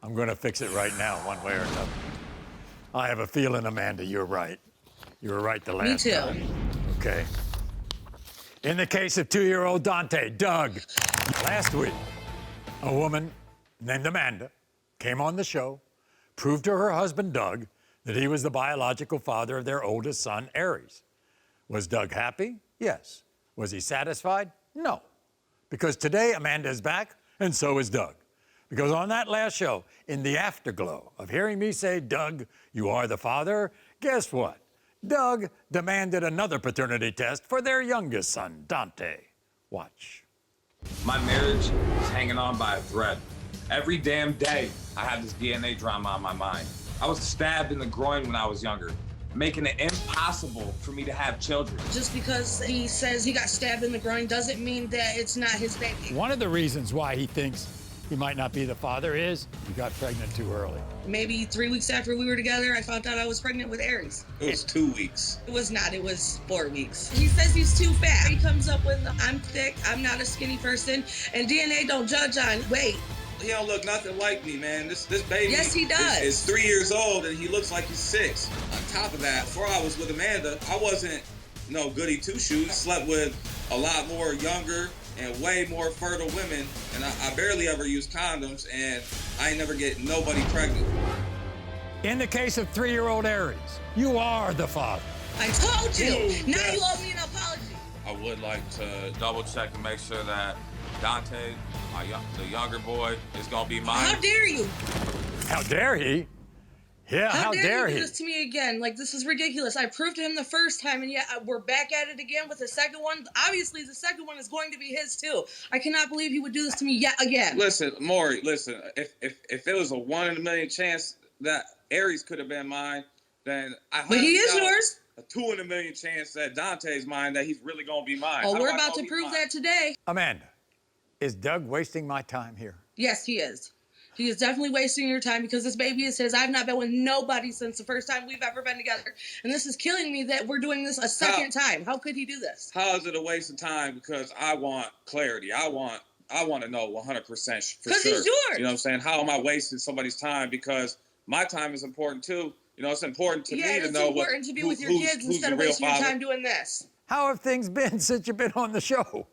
I'm going to fix it right now, one way or another. I have a feeling, Amanda, you're right. You were right the last time. Me too. Okay. In the case of 2-year-old Dante, Doug, last week, a woman named Amanda came on the show, proved to her husband, Doug, that he was the biological father of their oldest son, Aries. Was Doug happy? Yes. Was he satisfied? No. Because today, Amanda is back, and so is Doug. Because on that last show, in the afterglow of hearing me say, Doug, you are the father, guess what? Doug demanded another paternity test for their youngest son, Dante. Watch. My marriage is hanging on by a thread. Every damn day, I have this DNA drama on my mind. I was stabbed in the groin when I was younger, making it impossible for me to have children. Just because he says he got stabbed in the groin doesn't mean that it's not his baby. One of the reasons why he thinks he might not be the father is he got pregnant too early. Maybe 3 weeks after we were together, I found out I was pregnant with Aries. It was 2 weeks. It was not, it was 4 weeks. He says he's too fat. He comes up with, I'm thick, I'm not a skinny person, and DNA don't judge on weight. He don't look nothing like me, man. This baby Yes, he does. is 3 years old and he looks like he's 6. On top of that, before I was with Amanda, I wasn't no goody two-shoes. I slept with a lot more younger and way more fertile women, and I barely ever used condoms, and I ain't never get nobody pregnant. In the case of 3-year-old Aries, you are the father. I told you. Dude, Now yes. you owe me an apology. I would like to Double check and make sure that Dante, the younger boy, is gonna be mine. How dare you? How dare he? Yeah, how dare you he? do this to me again? Like, this is ridiculous. I proved to him the first time, and yet we're back at it again with the second one. Obviously, the second one is going to be his, too. I cannot believe he would do this to me yet again. Listen, Maury, listen, if it was a 1 in a million chance that Aries could have been mine, then But he is yours. A 2 in a million chance that Dante's mine, that he's really gonna be mine. Oh, How do we're I about know to he's prove mine? that today. Amanda, is Doug wasting my time here? Yes, he is. He is definitely wasting your time because this baby is his. I've not been with nobody since the first time we've ever been together. And this is killing me that we're doing this a second time. How could he do this? How is it a waste of time? Because I want clarity. I want to know 100% for sure. Because he's yours. You know what I'm saying? How am I wasting somebody's time? Because my time is important too. You know, it's important to me to it's know important to be with your who's kids instead the of real wasting your father. time doing this. How have things been since you've been on the show?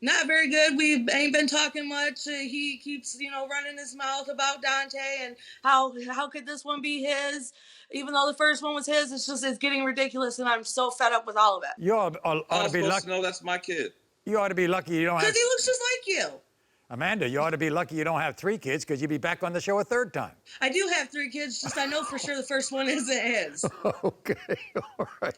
Not very good. We ain't been talking much. He keeps, running his mouth about Dante and how could this one be his, even though the first one was his. It's getting ridiculous, and I'm so fed up with all of it. You ought to be lucky. No, that's my kid. You ought to be lucky you don't have. Because he looks just like you. Amanda, you ought to be lucky you don't have 3 kids because you'd be back on the show a 3rd time. I do have 3 kids. Just I know for sure the first one isn't his. Okay, all right.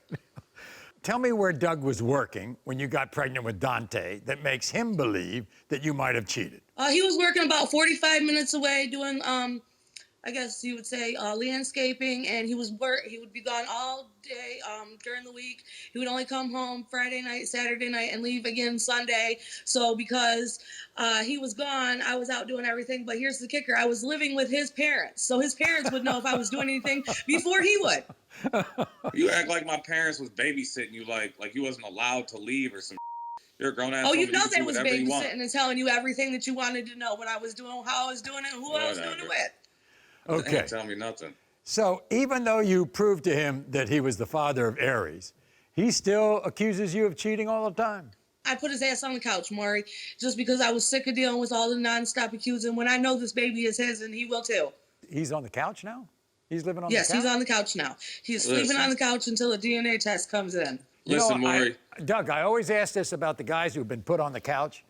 Tell me where Doug was working when you got pregnant with Dante that makes him believe that you might have cheated. He was working about 45 minutes away doing, I guess you would say, landscaping, and he would be gone all day during the week. He would only come home Friday night, Saturday night, and leave again Sunday. So because he was gone, I was out doing everything. But here's the kicker. I was living with his parents. So his parents would know if I was doing anything before he would. You act like my parents was babysitting you, like you wasn't allowed to leave or some. You're a grown ass. Oh, you woman, know can they do was whatever you want. babysitting and telling you everything that you wanted to know, what I was doing, how I was doing it, and who I was doing it with. Okay. Ain't tell me nothing. So even though you proved to him that he was the father of Aries, he still accuses you of cheating all the time. I put his ass on the couch, Maury, just because I was sick of dealing with all the nonstop accusing when I know this baby is his and he will too. He's on the couch now? He's living on the couch? Yes, he's on the couch now. He's sleeping on the couch until a DNA test comes in. Listen, Maury. Doug, I always ask this about the guys who've been put on the couch.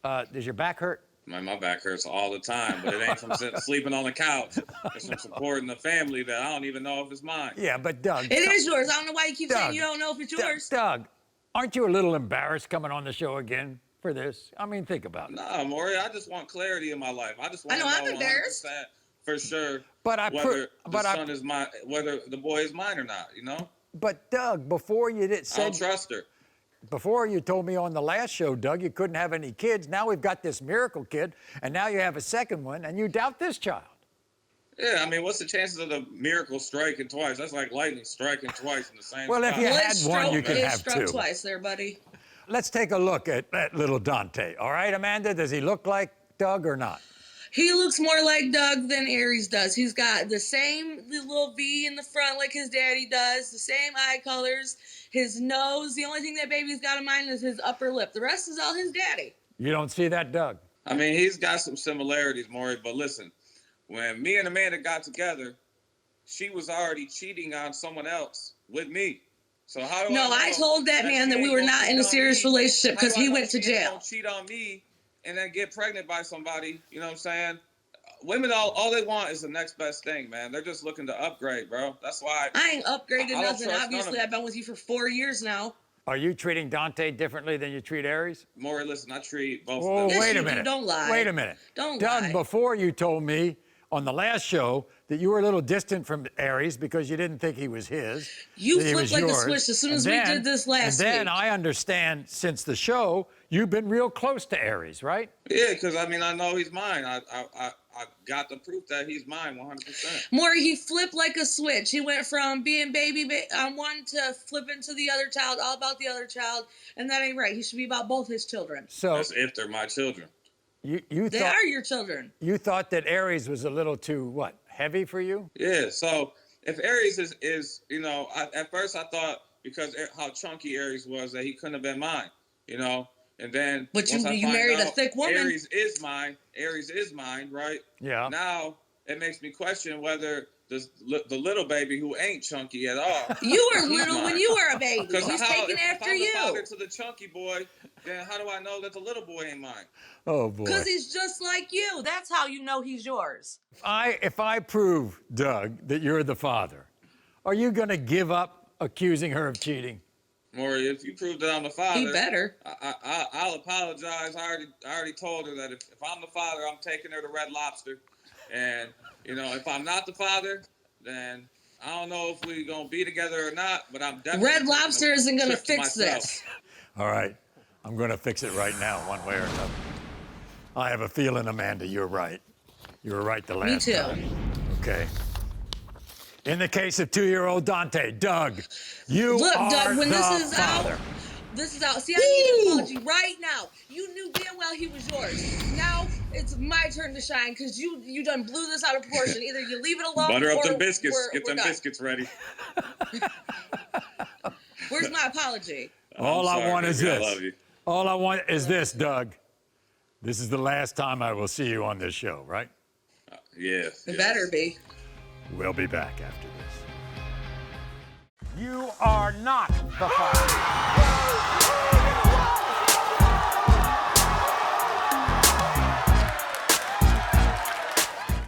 Does your back hurt? My back hurts all the time, but it ain't from sleeping on the couch. It's from supporting the family that I don't even know if it's mine. Yeah, but Doug. It is yours. I don't know why you keep Doug, saying you don't know if it's yours. Doug, aren't you a little embarrassed coming on the show again for this? I mean, think about it. Nah, Maury, I just want clarity in my life. I just want to I know, know I'm embarrassed. 100% for sure But whether the boy is mine or not, you know? But Doug, before you I don't trust her. Before you told me on the last show, Doug, you couldn't have any kids. Now we've got this miracle kid, and now you have a second one, and you doubt this child. Yeah, I mean, what's the chances of the miracle striking twice? That's like lightning striking twice in the same Well, if spot. you Well, had one, you can it have struck 2. twice there, buddy. Let's take a look at little Dante. All right, Amanda, does he look like Doug or not? He looks more like Doug than Aries does. He's got the same little V in the front like his daddy does, the same eye colors, his nose. The only thing that baby's got in mind is his upper lip. The rest is all his daddy. You don't see that, Doug? I mean, he's got some similarities, Maury, but listen, when me and Amanda got together, she was already cheating on someone else with me. So how do I told that man that we were not in a serious relationship because he went to jail. Don't cheat on me and then get pregnant by somebody. You know what I'm saying? Women, all they want is the next best thing, man. They're just looking to upgrade, bro. That's why I ain't upgraded I don't nothing. trust Obviously, none of I've been with you for 4 years now. Are you treating Dante differently than you treat Aries? Maury, listen, I treat both Oh, of them. Yes, wait you a do. minute. Don't lie. Wait a minute. Don't Doug, lie. before you told me on the last show that you were a little distant from Aries because you didn't think he was his. You that he was flipped like a yours. switch as soon And as we did this last And then week. I understand since the show, you've been real close to Aries, right? Yeah, because I mean, I know he's mine. I got the proof that he's mine 100%. Maury, he flipped like a switch. He went from being baby on one to flipping to the other child, all about the other child, and that ain't right. He should be about both his children. So That's if they're my children. you They thought are your children. you thought that Aries was a little too what, heavy for you? Yeah, so if Aries is at first I thought because how chunky Aries was that he couldn't have been mine, and then But once I you find married a out thick woman. Aries is mine, right? Yeah. Now it makes me question whether the little baby who ain't chunky at all. You were he's little when mine. you were a baby. Because He's taking if after I'm the you. father to the chunky boy, then how do I know that the little boy ain't mine? Oh boy. Because he's just like you. That's how you know he's yours. If I prove, Doug, that you're the father, are you going to give up accusing her of cheating? Maury, if you prove that I'm the father, He better. I'll apologize. I already told her that if I'm the father, I'm taking her to Red Lobster. And, if I'm not the father, then I don't know if we're going to be together or not, but I'm definitely... Red Lobster isn't going to trip to fix myself. this. All right. I'm going to fix it right now, one way or another. I have a feeling, Amanda, you're right. You were right the last Me too. time. Okay. In the case of 2-year-old Dante, Doug, you Look, are Doug, when the this is father. out, this is out. See, I need an apology right now. You knew damn well he was yours. Now it's my turn to shine because you done blew this out of proportion. Either you leave it alone Butter up or them biscuits. we're Get them done. biscuits ready. Where's my apology? All I'm I sorry, want is baby. this. I love you. All I want is this, Doug. This is the last time I will see you on this show, right? Yes. It better be. We'll be back after this. You are not the father.